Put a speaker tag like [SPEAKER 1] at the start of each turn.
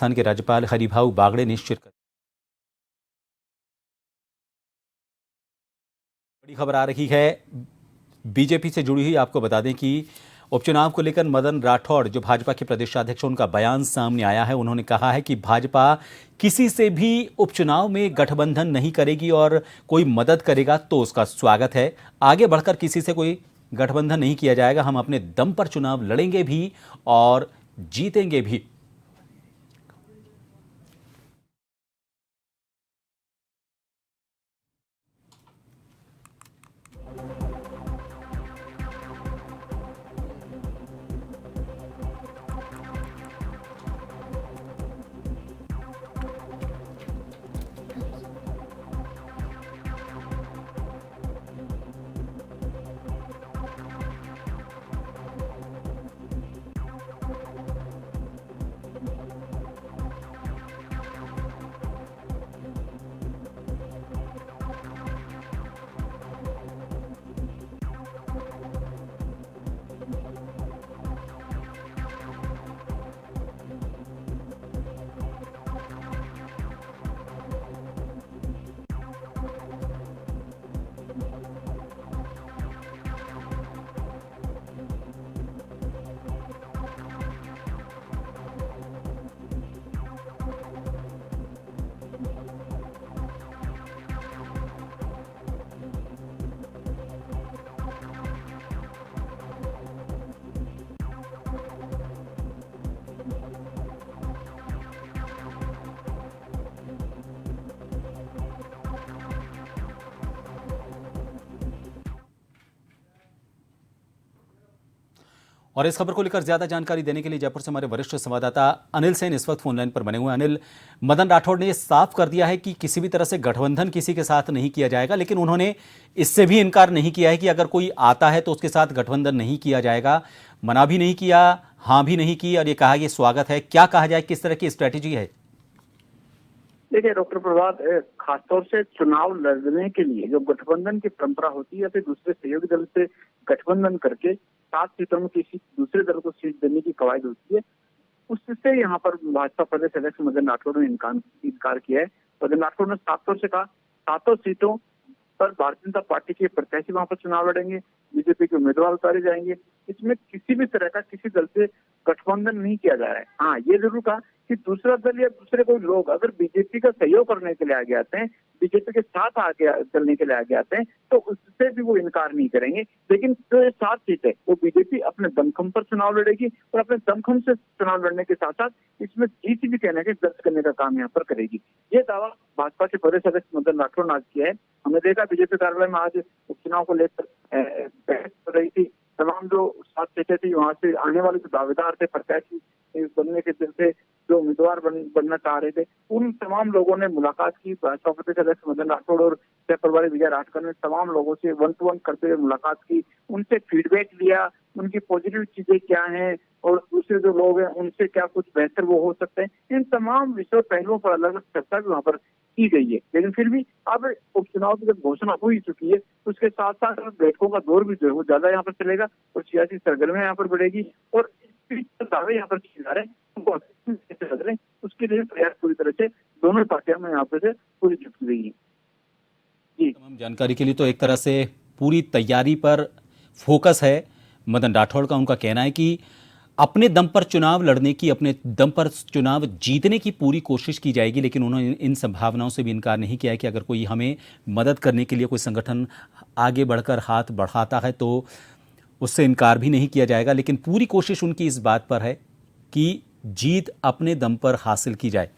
[SPEAKER 1] राजस्थान के राज्यपाल हरिभाऊ बागड़े ने शिरकत। बड़ी खबर आ रही है बीजेपी से जुड़ी हुई। आपको बता दें कि उपचुनाव को लेकर मदन राठौड़ जो भाजपा के प्रदेशाध्यक्ष, उनका बयान सामने आया है। उन्होंने कहा है कि भाजपा किसी से भी उपचुनाव में गठबंधन नहीं करेगी और कोई मदद करेगा तो उसका स्वागत है। आगे बढ़कर किसी से कोई गठबंधन नहीं किया जाएगा। हम अपने दम पर चुनाव लड़ेंगे भी और जीतेंगे भी। और इस खबर को लेकर ज्यादा जानकारी देने के लिए जयपुर से हमारे वरिष्ठ संवाददाता अनिल सेन इस वक्त फोनलाइन पर बने हुए हैं। अनिल, मदन राठौड़ ने साफ कर दिया है कि किसी भी तरह से गठबंधन किसी के साथ नहीं किया जाएगा, लेकिन उन्होंने इससे भी इनकार नहीं किया है कि अगर कोई आता है तो उसके साथ गठबंधन नहीं किया जाएगा। मना भी नहीं किया, हाँ भी नहीं की, और ये कहा कि स्वागत है। क्या कहा जाए, किस तरह की स्ट्रैटेजी है?
[SPEAKER 2] देखिए डॉक्टर प्रभात, खासतौर से चुनाव लड़ने के लिए जो गठबंधन की परंपरा होती है या फिर दूसरे सहयोगी दल से गठबंधन करके 7 सीटों में किसी दूसरे दल को सीट देने की कवायद होती है, उससे यहाँ पर भाजपा प्रदेश अध्यक्ष मदन राठौड़ ने इनकार किया है। मदन राठौड़ ने साफ तौर से कहा 7 सीटों पर भारतीय जनता पार्टी के प्रत्याशी वहां पर चुनाव लड़ेंगे, बीजेपी के उम्मीदवार उतारे जाएंगे। इसमें किसी भी तरह का किसी दल से गठबंधन नहीं किया जा रहा है। हाँ, ये जरूर कहा कि दूसरा दल या दूसरे कोई लोग अगर बीजेपी का सहयोग करने के लिए आगे आते हैं, बीजेपी के साथ आगे चलने के लिए आगे आते हैं, तो उससे भी वो इनकार नहीं करेंगे। लेकिन जो ये 7 सीट है वो बीजेपी अपने दमखम पर चुनाव लड़ेगी और अपने दमखम से चुनाव लड़ने के साथ साथ इसमें जीत भी कहने के दर्ज करने का काम यहाँ पर करेगी। ये दावा भाजपा के प्रदेश अध्यक्ष मदन राठौड़ ने आज किया है। हमने देखा बीजेपी कार्यालय में आज उपचुनाव को लेकर बहस हो रही थी। तमाम जो 7 सीटें थी वहां से आने वाले जो दावेदार थे, प्रत्याशी बनने के दिल से जो उम्मीदवार बनना चाह रहे थे, उन तमाम लोगों ने मुलाकात की। भाजपा प्रदेश अध्यक्ष मदन राठौड़ और सह प्रभारी विजय राठकर ने तमाम लोगों से 1-to-1 करते हुए मुलाकात की, उनसे फीडबैक लिया, उनकी पॉजिटिव चीजें क्या हैं और दूसरे जो लोग हैं उनसे क्या कुछ बेहतर वो हो सकते हैं। इन तमाम विषय पहलुओं पर अलग अलग चर्चा भी वहां पर की गई है। लेकिन फिर भी अब उपचुनाव की जब घोषणा हो ही चुकी है, तो उसके साथ साथ बैठकों का दौर भी जो है वो ज्यादा यहाँ पर चलेगा और सियासी सरगर्मियां यहाँ पर बढ़ेगी और दावे यहाँ पर किए जा रहे हैं, उसके लिए प्रयास पूरी तरह से दोनों पार्टियां में यहाँ पर पूरी जुट गई है।
[SPEAKER 1] जी, तमाम जानकारी के लिए तो एक तरह से पूरी तैयारी पर फोकस है मदन राठौड़ का। उनका कहना है कि अपने दम पर चुनाव लड़ने की, अपने दम पर चुनाव जीतने की पूरी कोशिश की जाएगी, लेकिन उन्होंने इन संभावनाओं से भी इनकार नहीं किया है कि अगर कोई हमें मदद करने के लिए कोई संगठन आगे बढ़कर हाथ बढ़ाता है तो उससे इनकार भी नहीं किया जाएगा। लेकिन पूरी कोशिश उनकी इस बात पर है कि जीत अपने दम पर हासिल की जाए।